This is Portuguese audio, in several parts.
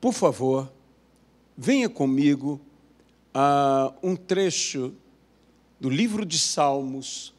Por favor, venha comigo a um trecho do livro de Salmos,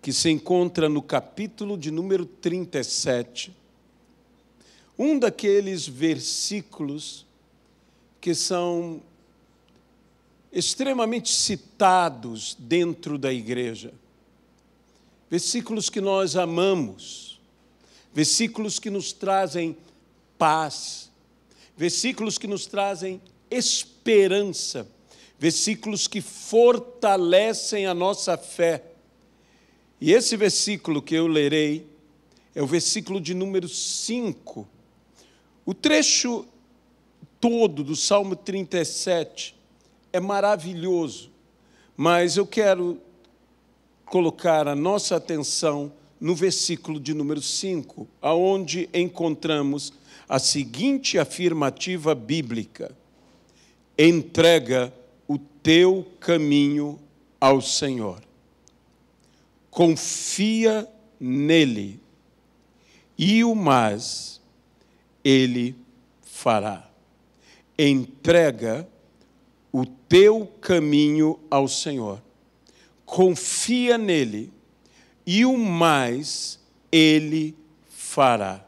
que se encontra no capítulo de número 37, um daqueles versículos que são extremamente citados dentro da igreja. Versículos que nós amamos, versículos que nos trazem paz, versículos que nos trazem esperança, versículos que fortalecem a nossa fé. E esse versículo que eu lerei é o versículo de número 5. O trecho todo do Salmo 37 é maravilhoso, mas eu quero colocar a nossa atenção no versículo de número 5, aonde encontramos a seguinte afirmativa bíblica: entrega o teu caminho ao Senhor, confia nele, e o mais ele fará. Entrega o teu caminho ao Senhor, confia nele, e o mais ele fará.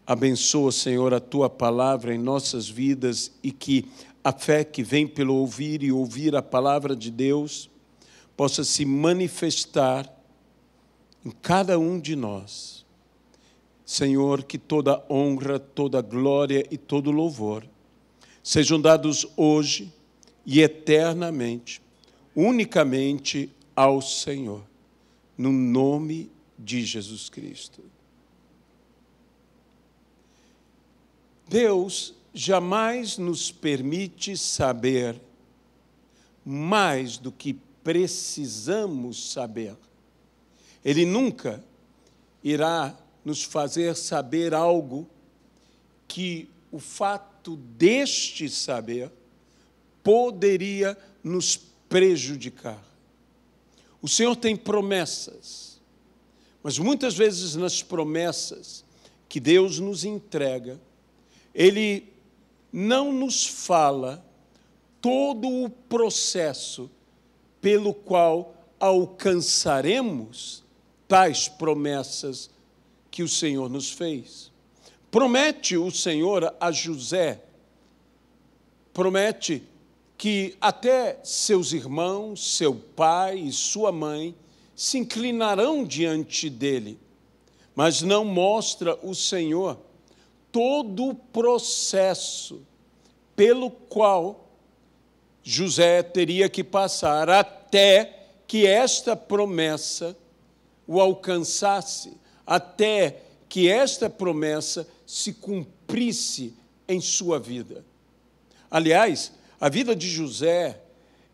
Abençoa, Senhor, a tua palavra em nossas vidas, e que a fé que vem pelo ouvir e ouvir a palavra de Deus possa se manifestar em cada um de nós. Senhor, que toda honra, toda glória e todo louvor sejam dados hoje e eternamente, unicamente ao Senhor, no nome de Jesus Cristo. Deus jamais nos permite saber mais do que precisamos saber. Ele nunca irá nos fazer saber algo que o fato deste saber poderia nos prejudicar. O Senhor tem promessas, mas muitas vezes nas promessas que Deus nos entrega, Ele não nos fala todo o processo pelo qual alcançaremos tais promessas que o Senhor nos fez. Promete o Senhor a José, promete que até seus irmãos, seu pai e sua mãe se inclinarão diante dele, mas não mostra o Senhor todo o processo pelo qual José teria que passar até que esta promessa o alcançasse, até que esta promessa se cumprisse em sua vida. Aliás, a vida de José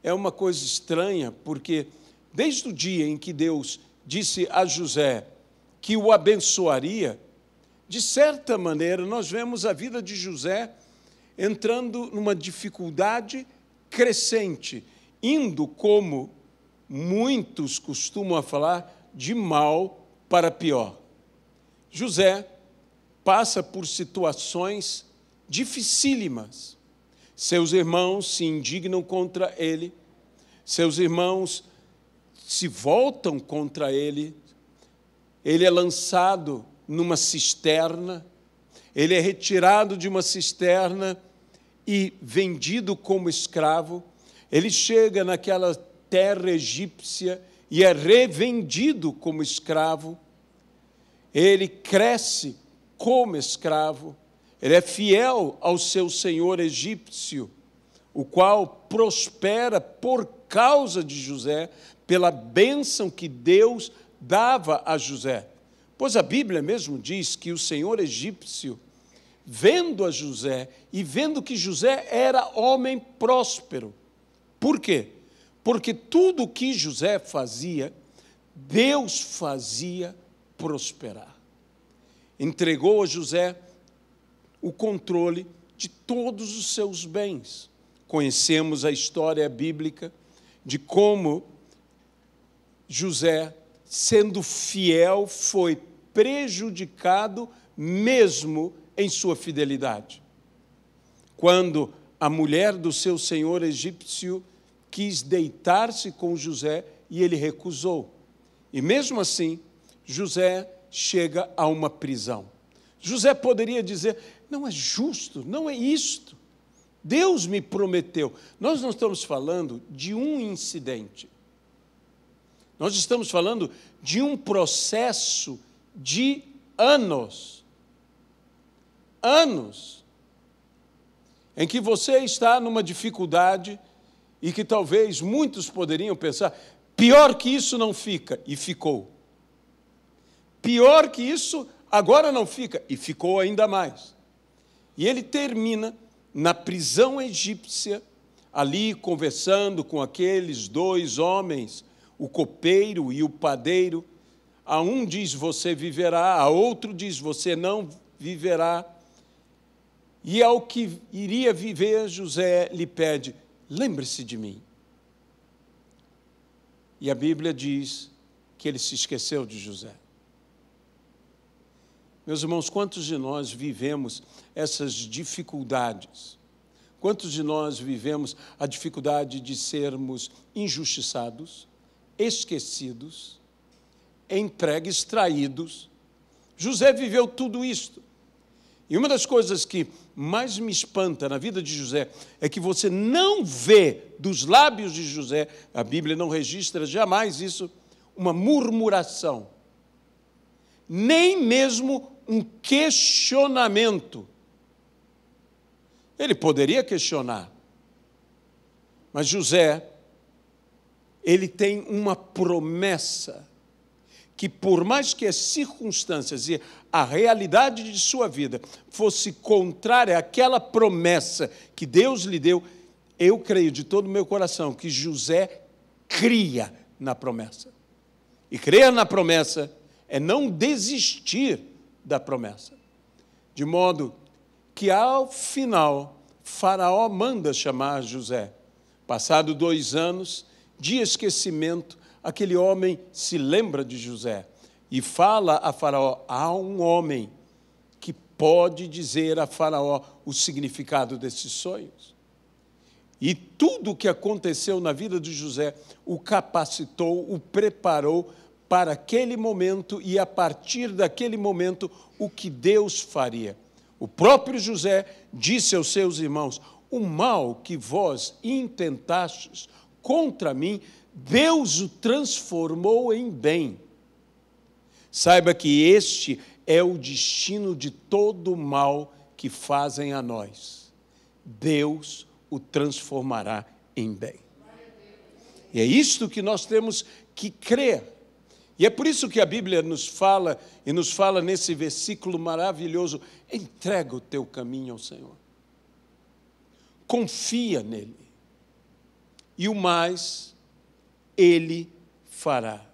é uma coisa estranha, porque desde o dia em que Deus disse a José que o abençoaria, de certa maneira, nós vemos a vida de José entrando numa dificuldade crescente, indo, como muitos costumam falar, de mal para pior. José passa por situações dificílimas. Seus irmãos se indignam contra ele, seus irmãos se voltam contra ele, ele é lançado numa cisterna, ele é retirado de uma cisterna e vendido como escravo, ele chega naquela terra egípcia e é revendido como escravo, ele cresce como escravo, ele é fiel ao seu senhor egípcio, o qual prospera por causa de José, pela bênção que Deus dava a José. Pois a Bíblia mesmo diz que o senhor egípcio, vendo a José e vendo que José era homem próspero. Por quê? Porque tudo o que José fazia, Deus fazia prosperar. Entregou a José o controle de todos os seus bens. Conhecemos a história bíblica de como José, sendo fiel, foi prejudicado mesmo em sua fidelidade. Quando a mulher do seu senhor egípcio quis deitar-se com José e ele recusou. E mesmo assim, José chega a uma prisão. José poderia dizer, não é justo, não é isto. Deus me prometeu. Nós não estamos falando de um incidente. Nós estamos falando de um processo de anos. Anos. Em que você está numa dificuldade e que talvez muitos poderiam pensar, pior que isso não fica, e ficou. Pior que isso agora não fica, e ficou ainda mais. E ele termina na prisão egípcia, ali conversando com aqueles dois homens, o copeiro e o padeiro. A um diz, você viverá, a outro diz, você não viverá. E ao que iria viver, José lhe pede, lembre-se de mim. E a Bíblia diz que ele se esqueceu de José. Meus irmãos, quantos de nós vivemos essas dificuldades? Quantos de nós vivemos a dificuldade de sermos injustiçados, esquecidos, entregues, traídos? José viveu tudo isto. E uma das coisas que mais me espanta na vida de José é que você não vê dos lábios de José, a Bíblia não registra jamais isso, uma murmuração, nem mesmo um questionamento. Ele poderia questionar, mas José, ele tem uma promessa que por mais que as circunstâncias e a realidade de sua vida fosse contrária àquela promessa que Deus lhe deu, eu creio de todo o meu coração que José cria na promessa. E crer na promessa é não desistir da promessa. De modo que, ao final, Faraó manda chamar José. Passado 2 anos de esquecimento, aquele homem se lembra de José e fala a Faraó, há um homem que pode dizer a Faraó o significado desses sonhos. E tudo o que aconteceu na vida de José o capacitou, o preparou para aquele momento e, a partir daquele momento, o que Deus faria. O próprio José disse aos seus irmãos, o mal que vós intentastes contra mim, Deus o transformou em bem. Saiba que este é o destino de todo o mal que fazem a nós. Deus o transformará em bem. E é isto que nós temos que crer. E é por isso que a Bíblia nos fala, e nos fala nesse versículo maravilhoso, entrega o teu caminho ao Senhor. Confia nele. E o mais, Ele fará.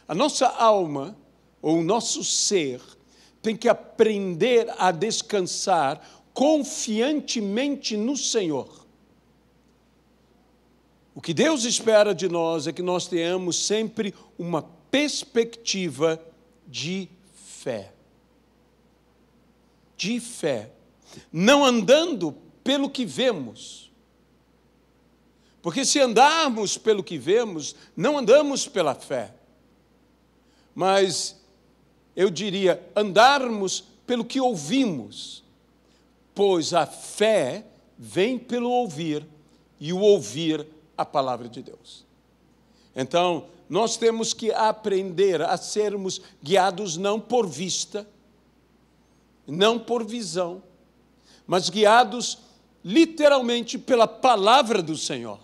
A nossa alma, ou o nosso ser, tem que aprender a descansar confiantemente no Senhor. O que Deus espera de nós é que nós tenhamos sempre uma perspectiva de fé. De fé. Não andando pelo que vemos. Porque se andarmos pelo que vemos, não andamos pela fé. Mas eu diria, andarmos pelo que ouvimos. Pois a fé vem pelo ouvir, e o ouvir a palavra de Deus. Então, nós temos que aprender a sermos guiados não por vista, não por visão, mas guiados literalmente pela palavra do Senhor.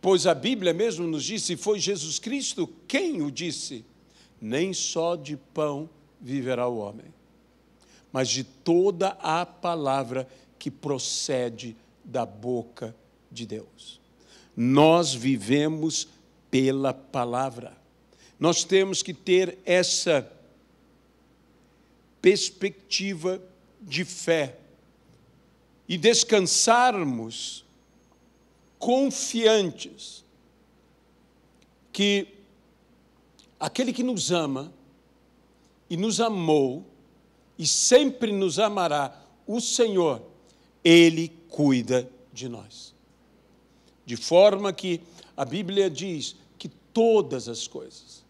Pois a Bíblia mesmo nos disse, e foi Jesus Cristo quem o disse, nem só de pão viverá o homem, mas de toda a palavra que procede da boca de Deus. Nós vivemos pela palavra. Nós temos que ter essa perspectiva de fé e descansarmos confiantes que aquele que nos ama e nos amou e sempre nos amará, o Senhor, Ele cuida de nós. De forma que a Bíblia diz que todas as coisas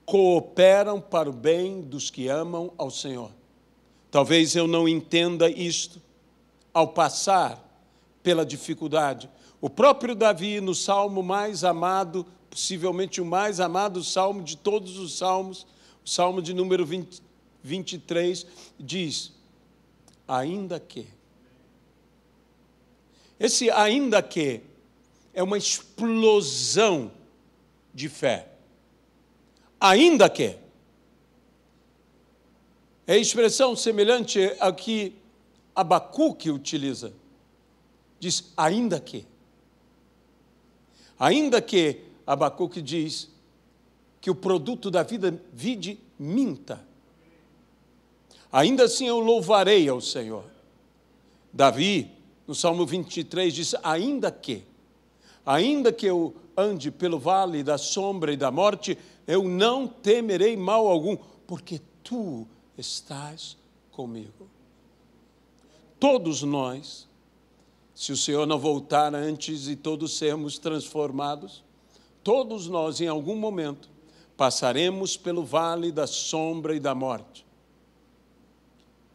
cooperam para o bem dos que amam ao Senhor. Talvez eu não entenda isto ao passar pela dificuldade. O próprio Davi, no salmo mais amado, possivelmente o mais amado salmo de todos os salmos, o salmo de número 23, diz, ainda que. Esse ainda que é uma explosão de fé. Ainda que. É a expressão semelhante a que Abacuque utiliza. Diz, ainda que. Ainda que Abacuque diz que o produto da vida vide minta. Ainda assim eu louvarei ao Senhor. Davi, no Salmo 23, diz, ainda que eu ande pelo vale da sombra e da morte, eu não temerei mal algum, porque tu estás comigo. Todos nós, se o Senhor não voltar antes e todos sermos transformados, todos nós, em algum momento, passaremos pelo vale da sombra e da morte.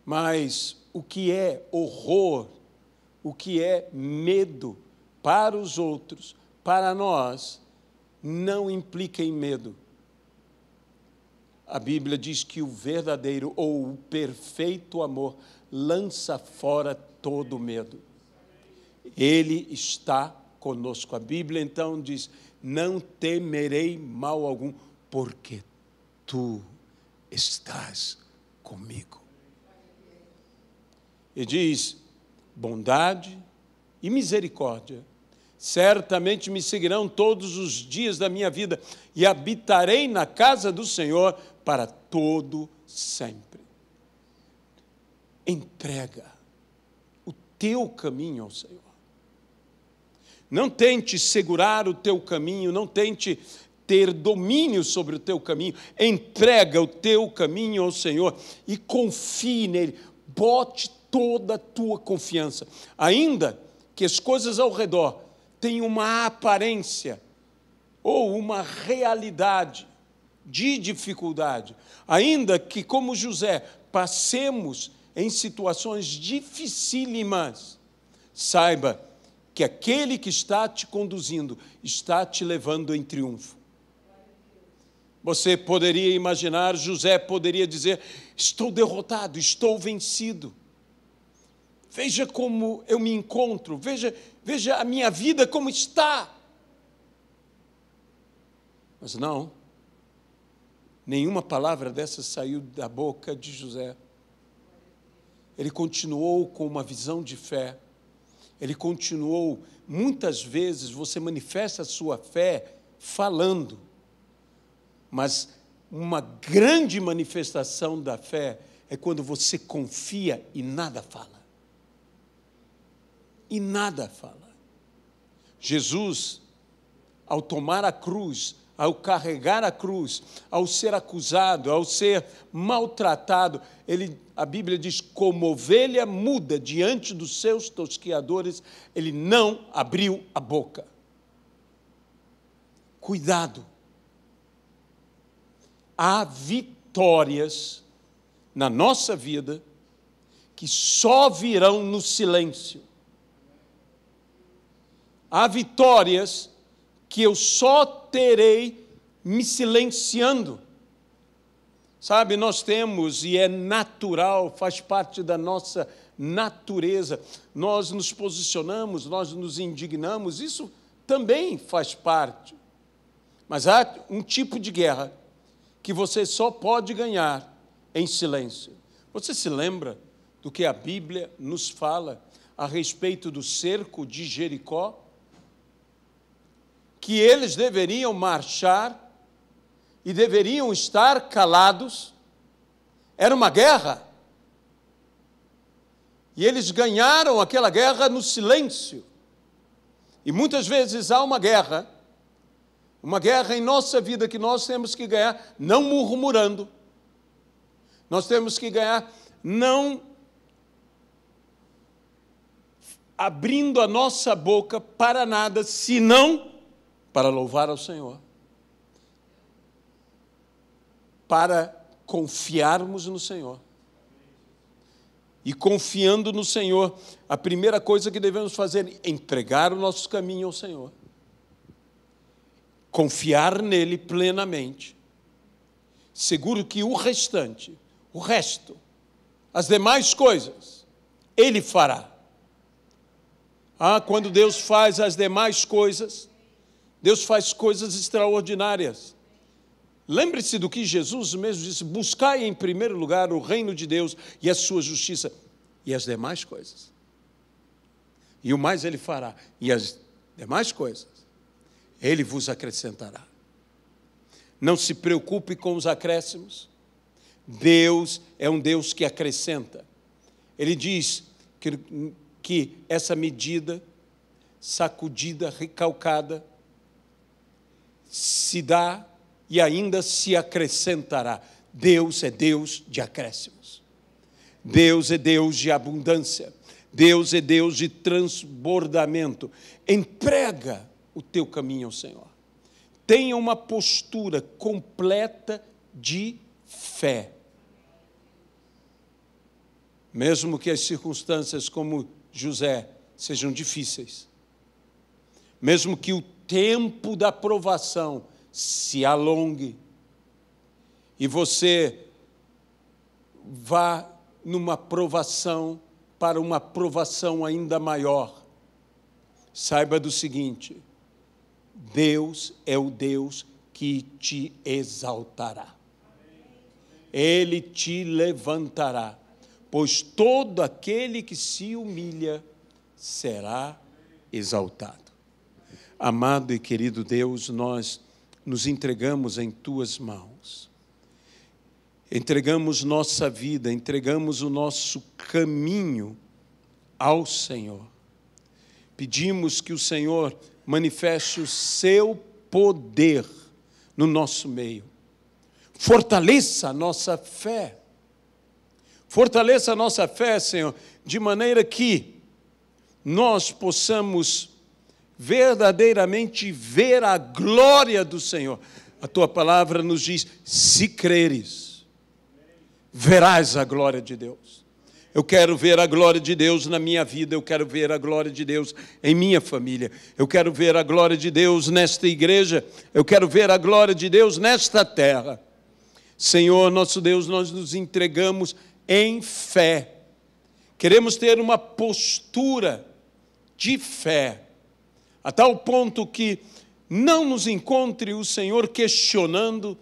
Mas o que é horror, o que é medo para os outros, para nós, não implica em medo. A Bíblia diz que o verdadeiro ou o perfeito amor lança fora todo medo. Ele está conosco. A Bíblia então diz, não temerei mal algum, porque tu estás comigo. E diz, bondade e misericórdia certamente me seguirão todos os dias da minha vida e habitarei na casa do Senhor para todo sempre. Entrega o teu caminho ao Senhor. Não tente segurar o teu caminho, não tente ter domínio sobre o teu caminho. Entrega o teu caminho ao Senhor e confie nele. Bote toda a tua confiança. Ainda que as coisas ao redor tenham uma aparência ou uma realidade de dificuldade, ainda que, como José, passemos em situações dificílimas, saiba que aquele que está te conduzindo está te levando em triunfo. Você poderia imaginar, José poderia dizer, estou derrotado, estou vencido. Veja como eu me encontro, veja a minha vida como está. Mas não, nenhuma palavra dessa saiu da boca de José. Ele continuou com uma visão de fé. Ele continuou, muitas vezes você manifesta a sua fé falando, mas uma grande manifestação da fé é quando você confia e nada fala. E nada fala. Jesus, ao tomar a cruz, ao carregar a cruz, ao ser acusado, ao ser maltratado, a Bíblia diz, como ovelha muda diante dos seus tosqueadores, ele não abriu a boca. Cuidado. Há vitórias na nossa vida que só virão no silêncio. Há vitórias que eu só terei me silenciando. Sabe, nós temos, e é natural, faz parte da nossa natureza, nós nos posicionamos, nós nos indignamos, isso também faz parte. Mas há um tipo de guerra que você só pode ganhar em silêncio. Você se lembra do que a Bíblia nos fala a respeito do cerco de Jericó? Que eles deveriam marchar e deveriam estar calados. Era uma guerra. E eles ganharam aquela guerra no silêncio. E muitas vezes há uma guerra em nossa vida que nós temos que ganhar, não murmurando, Nós temos que ganhar não abrindo a nossa boca para nada, senão para louvar ao Senhor. Para confiarmos no Senhor. E confiando no Senhor, a primeira coisa que devemos fazer é entregar o nosso caminho ao Senhor. Confiar nele plenamente. Seguro que o restante, o resto, as demais coisas, Ele fará. Quando Deus faz as demais coisas, Deus faz coisas extraordinárias. Lembre-se do que Jesus mesmo disse: buscai em primeiro lugar o reino de Deus e a sua justiça, e as demais coisas. E o mais Ele fará, e as demais coisas Ele vos acrescentará. Não se preocupe com os acréscimos. Deus é um Deus que acrescenta. Ele diz que essa medida, sacudida, recalcada, se dá e ainda se acrescentará. Deus é Deus de acréscimos. Deus é Deus de abundância. Deus é Deus de transbordamento. Entrega o teu caminho ao Senhor. Tenha uma postura completa de fé. Mesmo que as circunstâncias, como José, sejam difíceis. Mesmo que o tempo da provação se alongue e você vá numa provação para uma provação ainda maior, saiba do seguinte: Deus é o Deus que te exaltará. Ele te levantará, pois todo aquele que se humilha será exaltado. Amado e querido Deus, nós nos entregamos em Tuas mãos. Entregamos nossa vida, entregamos o nosso caminho ao Senhor. Pedimos que o Senhor manifeste o Seu poder no nosso meio. Fortaleça a nossa fé. Fortaleça a nossa fé, Senhor, de maneira que nós possamos verdadeiramente ver a glória do Senhor. A Tua palavra nos diz: se creres, verás a glória de Deus. Eu quero ver a glória de Deus na minha vida, eu quero ver a glória de Deus em minha família, eu quero ver a glória de Deus nesta igreja, eu quero ver a glória de Deus nesta terra. Senhor, nosso Deus, nós nos entregamos em fé. Queremos ter uma postura de fé, a tal ponto que não nos encontre o Senhor questionando,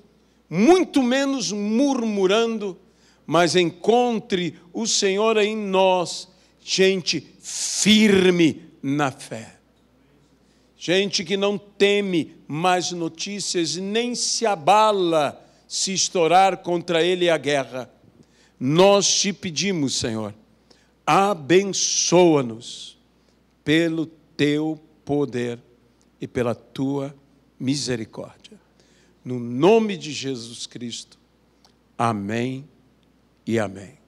muito menos murmurando, mas encontre o Senhor em nós, gente firme na fé. Gente que não teme mais notícias, nem se abala se estourar contra ele a guerra. Nós te pedimos, Senhor, abençoa-nos pelo Teu poder e pela Tua misericórdia. No nome de Jesus Cristo. Amém e amém.